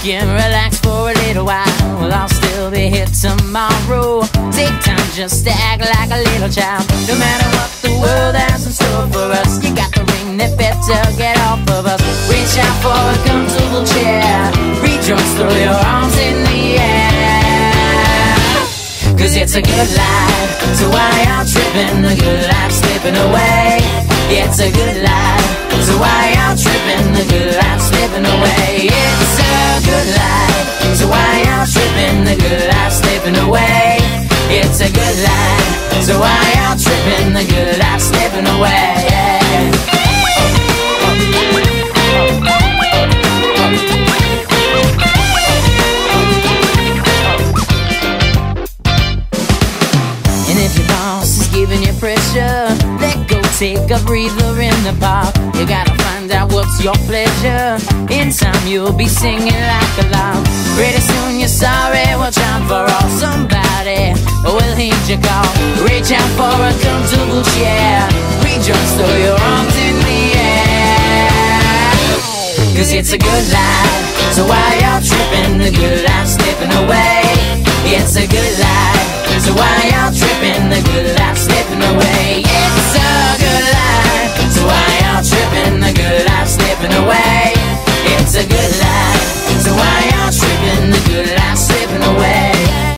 can relax for a little while. Well, I'll still be here tomorrow. Take time just to act like a little child. No matter what the world has in store for us, you got the ring that better get off of us. Reach out for a comfortable chair, rejoice, throw your arms in the air. Cause it's a good life, so why y'all tripping? The good life slipping away. Yeah, it's a good life, so why y'all tripping? The good life slipping away. It's a good life, so why y'all tripping? The good life slipping away. It's a good life, so why y'all tripping? The good life slipping away. And if your boss is giving you pressure, let go, take a breather in the park. You gotta find out what's your pleasure. In time you'll be singing like a lark. Pretty soon you're sorry, watch out for all. Somebody will heed your call. Reach out for a comfortable chair, rejoice, throw your arms in the air. Cause it's a good life, so why y'all tripping? The good life slipping away. It's a good life, so why y'all tripping? The